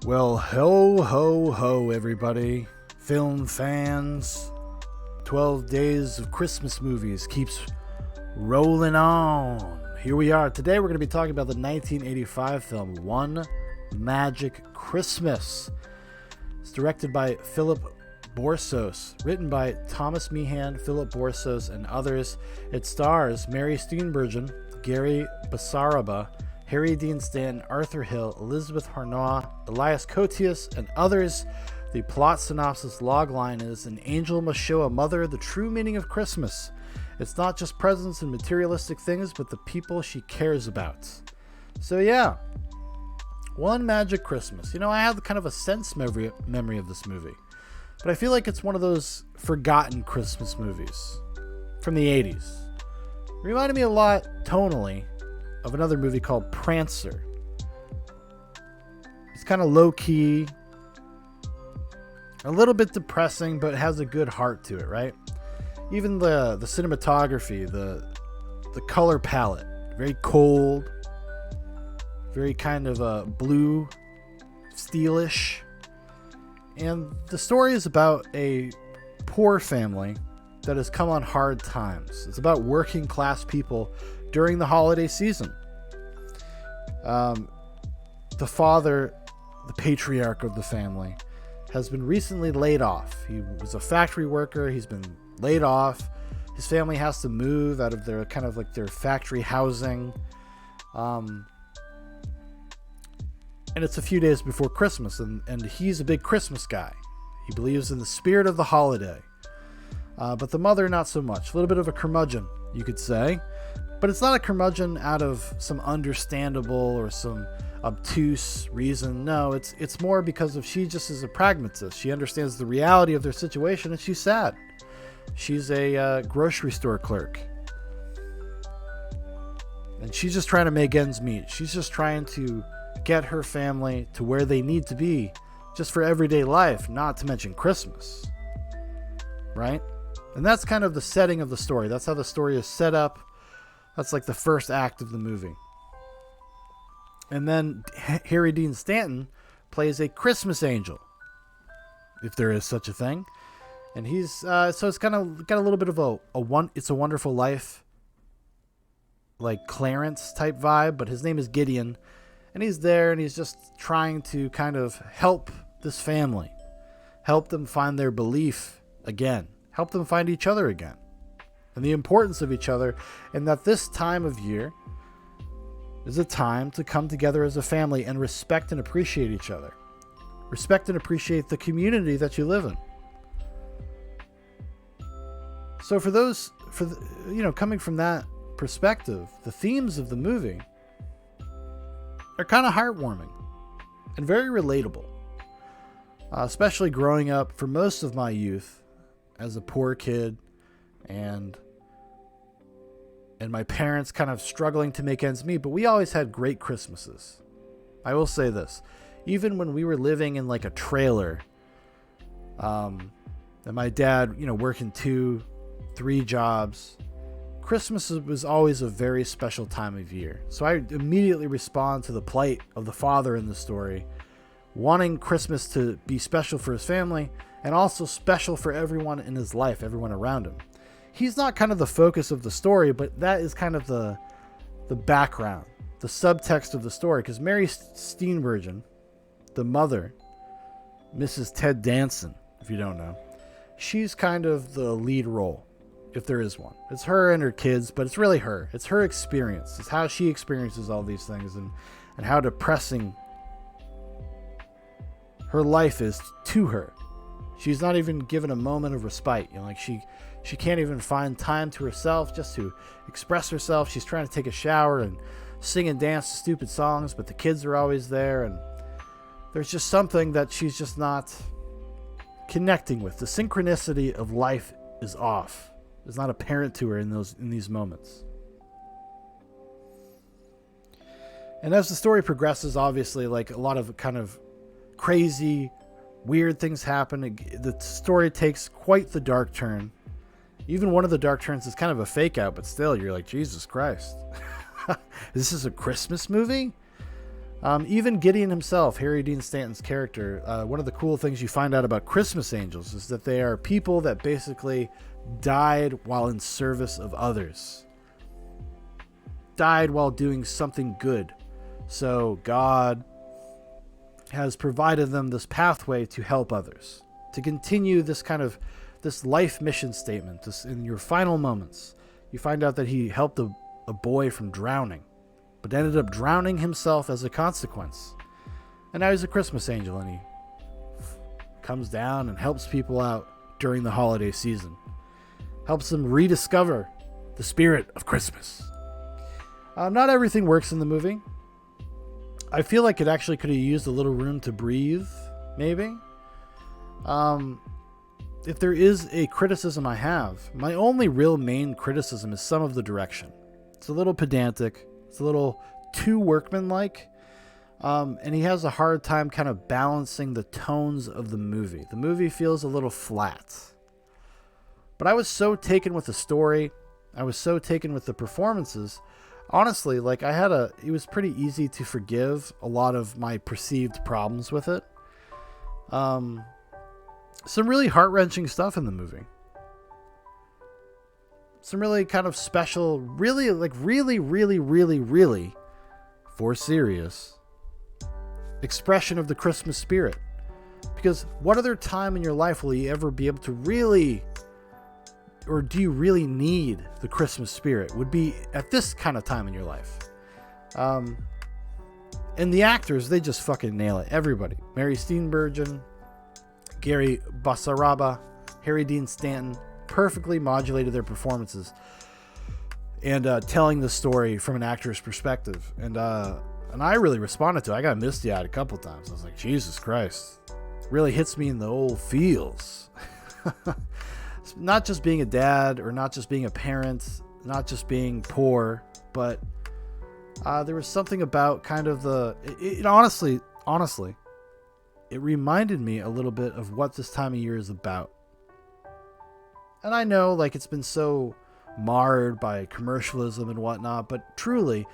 Well, ho, ho, ho, everybody. Film fans. 12 Days of Christmas movies keeps rolling on. Here we are. Today we're going to be talking about the 1985 film, One Magic Christmas. It's directed by Philip Borsos, written by Thomas Meehan, Philip Borsos, and others. It stars Mary Steenburgen, Gary Basaraba, Harry Dean Stanton, Arthur Hill, Elizabeth Harnois, Elias Koteas, and others. The plot synopsis logline is: an angel must show a mother the true meaning of Christmas. It's not just presents and materialistic things, but the people she cares about. So yeah, One Magic Christmas. You know, I have kind of a sense memory of this movie, but I feel like it's one of those forgotten Christmas movies from the 80s. It reminded me a lot, tonally, of another movie called Prancer. It's kind of low-key, a little bit depressing, but it has a good heart to it, right? Even the cinematography, the color palette, very cold, very kind of blue, steelish. And the story is about a poor family that has come on hard times. It's about working class people during the holiday season. The father, the patriarch of the family, has been recently laid off. He was a factory worker. He's been laid off. His family has to move out of their kind of like their factory housing. And it's a few days before Christmas, and he's a big Christmas guy. He believes in the spirit of the holiday. But the mother, not so much. A little bit of a curmudgeon, you could say. But it's not a curmudgeon out of some understandable or some obtuse reason. No, it's more because of she just is a pragmatist. She understands the reality of their situation, and she's sad. She's a grocery store clerk. And she's just trying to make ends meet. She's just trying to get her family to where they need to be just for everyday life, not to mention Christmas. Right? And that's kind of the setting of the story. That's how the story is set up. That's like the first act of the movie. And then Harry Dean Stanton plays a Christmas angel, if there is such a thing. And he's so it's kind of got a little bit of It's a Wonderful Life, like Clarence type vibe, but his name is Gideon, and he's there and he's just trying to kind of help this family, help them find their belief again, help them find each other again, and the importance of each other, and that this time of year is a time to come together as a family and respect and appreciate each other. Respect and appreciate the community that you live in. So coming from that perspective, the themes of the movie are kind of heartwarming and very relatable. Especially growing up for most of my youth as a poor kid, and my parents kind of struggling to make ends meet, but we always had great Christmases. I will say this, even when we were living in like a trailer, and my dad, working 2-3 jobs, Christmas was always a very special time of year. So I immediately respond to the plight of the father in the story, wanting Christmas to be special for his family and also special for everyone in his life, everyone around him. He's not kind of the focus of the story, but that is kind of the background, the subtext of the story. Because Mary Steenburgen, the mother, Mrs. Ted Danson, if you don't know, she's kind of the lead role, if there is one. It's her and her kids, but it's really her. It's her experience. It's how she experiences all these things, and how depressing her life is to her. She's not even given a moment of respite. She can't even find time to herself just to express herself. She's trying to take a shower and sing and dance to stupid songs, but the kids are always there, and there's just something that she's just not connecting with. The synchronicity of life is off. It's not apparent to her in these moments. And as the story progresses, obviously, like a lot of kind of crazy, weird things happen. The story takes quite the dark turn. Even one of the dark turns is kind of a fake out, but still, you're like, Jesus Christ. This is a Christmas movie? Even Gideon himself, Harry Dean Stanton's character, one of the cool things you find out about Christmas angels is that they are people that basically died while in service of others. Died while doing something good. So God has provided them this pathway to help others, to continue this life mission statement. This, in your final moments, you find out that he helped a boy from drowning, but ended up drowning himself as a consequence. And now he's a Christmas angel, and he comes down and helps people out during the holiday season. Helps them rediscover the spirit of Christmas. Not everything works in the movie. I feel like it actually could have used a little room to breathe, maybe. If there is a criticism I have, my only real main criticism is some of the direction. It's a little pedantic. It's a little too workmanlike. And he has a hard time kind of balancing the tones of the movie. The movie feels a little flat. But I was so taken with the story. I was so taken with the performances. Honestly, like it was pretty easy to forgive a lot of my perceived problems with it. Some really heart-wrenching stuff in the movie. Some really kind of special, really for serious expression of the Christmas spirit. Because what other time in your life will you ever be able to really, or do you really need the Christmas spirit? Would be at this kind of time in your life. And the actors, they just fucking nail it. Everybody. Mary Steenburgen, Gary Basaraba, Harry Dean Stanton, perfectly modulated their performances and telling the story from an actor's perspective. And I really responded to it. I got misty-eyed a couple times. I was like, Jesus Christ. Really hits me in the old feels. Not just being a dad, or not just being a parent, not just being poor, but there was something about kind of honestly, it reminded me a little bit of what this time of year is about. And I know, like, it's been so marred by commercialism and whatnot, but truly,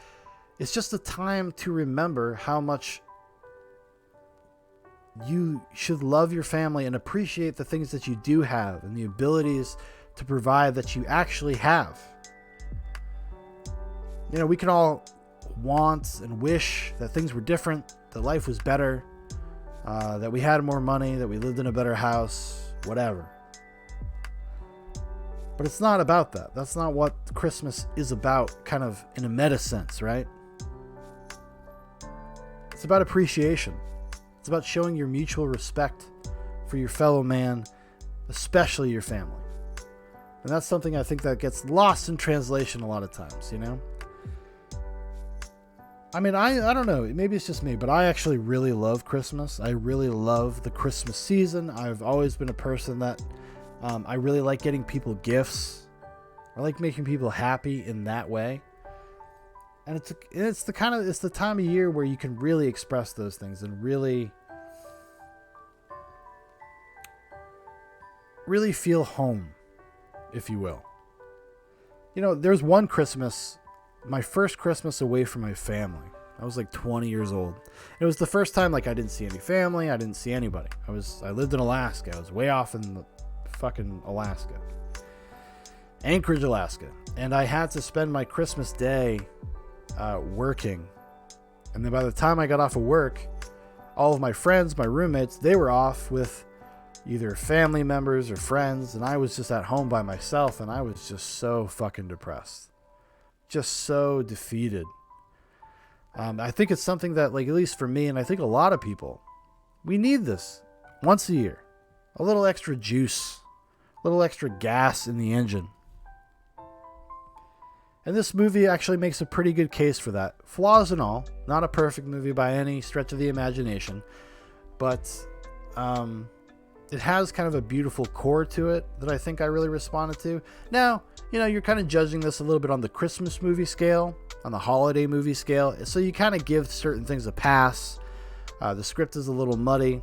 it's just a time to remember how much you should love your family and appreciate the things that you do have and the abilities to provide that you actually have. You know, we can all want and wish that things were different, that life was better, that we had more money, that we lived in a better house, whatever. But it's not about that. That's not what Christmas is about, kind of in a meta sense, right? It's about appreciation. It's about showing your mutual respect for your fellow man, especially your family. And that's something I think that gets lost in translation a lot of times, you know? I mean, I don't know. Maybe it's just me, but I actually really love Christmas. I really love the Christmas season. I've always been a person that I really like getting people gifts. I like making people happy in that way. And it's the time of year where you can really express those things and really feel home, if you will. You know, there's one Christmas, my first Christmas away from my family. I was like 20 years old. It was the first time, like, I didn't see any family. I didn't see anybody. I lived in Alaska. I was way off in the fucking Alaska. Anchorage, Alaska. And I had to spend my Christmas day working. And then by the time I got off of work, all of my friends, my roommates, they were off with either family members or friends, and I was just at home by myself, and I was just so fucking depressed. Just so defeated. I think it's something that, like, at least for me, and I think a lot of people, we need this once a year. A little extra juice, a little extra gas in the engine. And this movie actually makes a pretty good case for that. Flaws and all. Not a perfect movie by any stretch of the imagination. But it has kind of a beautiful core to it that I think I really responded to. Now, you know, you're kind of judging this a little bit on the Christmas movie scale, on the holiday movie scale. So you kind of give certain things a pass. The script is a little muddy.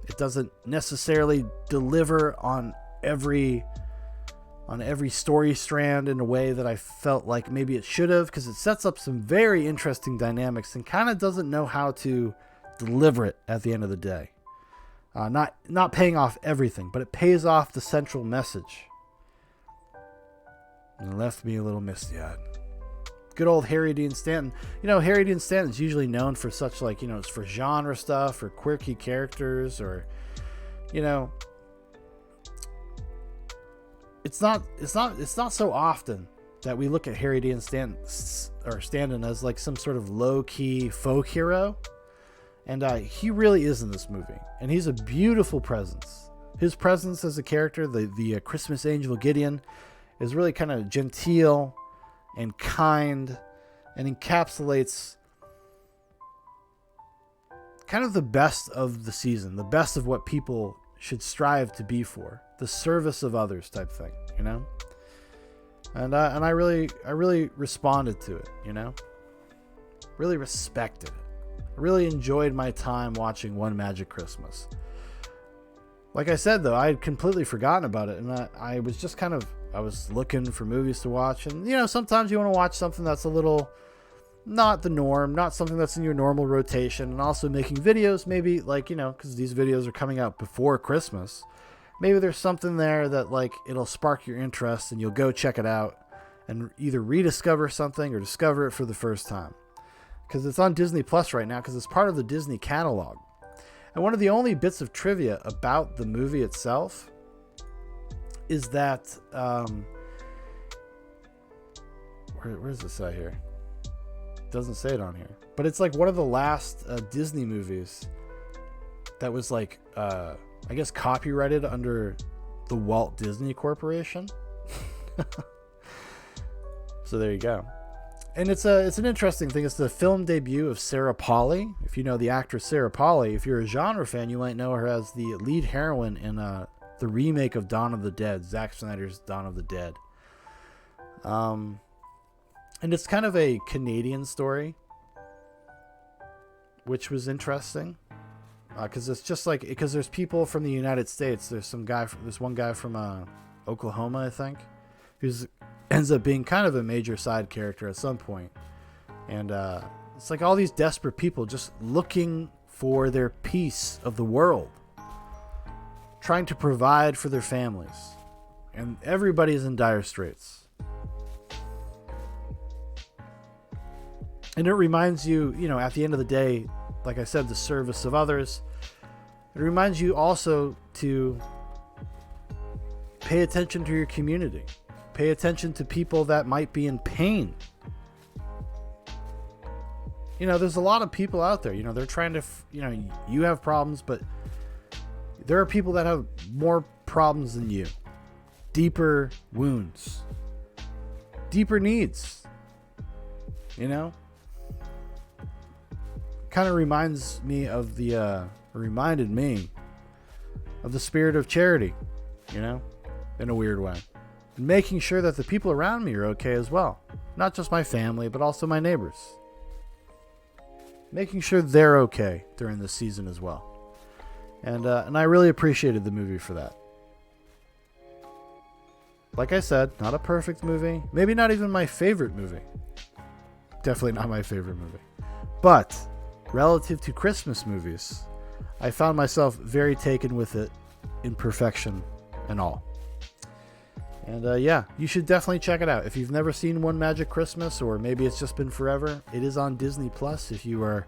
It doesn't necessarily deliver on every on every story strand in a way that I felt like maybe it should have, because it sets up some very interesting dynamics and kind of doesn't know how to deliver it at the end of the day. Not paying off everything, but it pays off the central message. And it left me a little misty-eyed. Good old Harry Dean Stanton. Harry Dean Stanton's usually known for such it's for genre stuff or quirky characters or, it's not so often that we look at Harry Dean Stanton as like some sort of low-key folk hero. And he really is in this movie. And he's a beautiful presence. His presence as a character, the Christmas angel Gideon, is really kind of genteel and kind and encapsulates kind of the best of the season, the best of what people should strive to be for, the service of others type thing, And I really responded to it, really respected it. I really enjoyed my time watching One Magic Christmas. Like I said, though, I had completely forgotten about it, and I was just I was looking for movies to watch, and sometimes you want to watch something that's a little not the norm, not something that's in your normal rotation, and also making videos, maybe because these videos are coming out before Christmas, maybe there's something there that it'll spark your interest and you'll go check it out and either rediscover something or discover it for the first time. Because it's on Disney Plus right now, because it's part of the Disney catalog. And one of the only bits of trivia about the movie itself is that where's this at here? It doesn't say it on here, but it's one of the last Disney movies that was I guess copyrighted under the Walt Disney Corporation. So there you go. And it's an interesting thing. It's the film debut of Sarah Polley. If you know the actress Sarah Polley, if you're a genre fan, you might know her as the lead heroine in the remake of Dawn of the Dead, Zack Snyder's Dawn of the Dead. And it's kind of a Canadian story, which was interesting. Because it's just because there's people from the United States. There's one guy from Oklahoma, I think, who's ends up being kind of a major side character at some point. And it's all these desperate people just looking for their piece of the world, trying to provide for their families, and everybody's in dire straits. And it reminds you, at the end of the day, like I said, the service of others. It reminds you also to pay attention to your community. Pay attention to people that might be in pain. There's a lot of people out there, they're trying to, you have problems, but there are people that have more problems than you. Deeper wounds. Deeper needs. Kind of reminded me of the spirit of charity, in a weird way. And making sure that the people around me are okay as well. Not just my family, but also my neighbors. Making sure they're okay during this season as well. And I really appreciated the movie for that. Like I said, not a perfect movie. Maybe not even my favorite movie. Definitely not my favorite movie. But relative to Christmas movies, I found myself very taken with it in perfection and all. And you should definitely check it out. If you've never seen One Magic Christmas, or maybe it's just been forever, it is on Disney Plus. If you are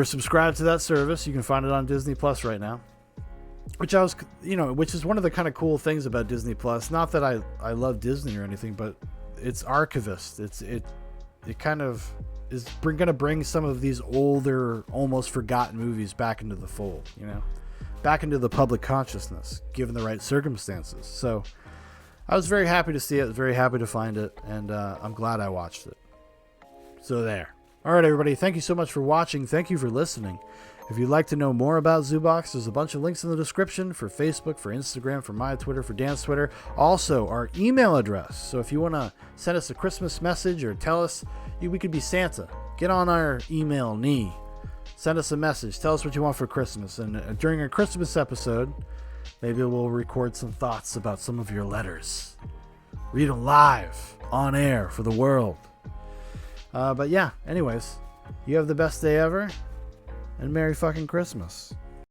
subscribed to that service, you can find it on Disney Plus right now. Which is one of the kind of cool things about Disney Plus. Not that I love Disney or anything, but it's archivist. It kind of is going to bring some of these older, almost forgotten movies back into the fold. Back into the public consciousness, given the right circumstances. So I was very happy to see it, very happy to find it, and I'm glad I watched it. So there. All right, everybody, thank you so much for watching. Thank you for listening. If you'd like to know more about Zoobox, there's a bunch of links in the description for Facebook, for Instagram, for my Twitter, for Dan's Twitter. Also, our email address. So if you want to send us a Christmas message or tell us we could be Santa, get on our email knee. Send us a message. Tell us what you want for Christmas. And during our Christmas episode, Maybe we'll record some thoughts about some of your letters. Read them live, on air, for the world. But yeah, anyways, you have the best day ever, and Merry fucking Christmas.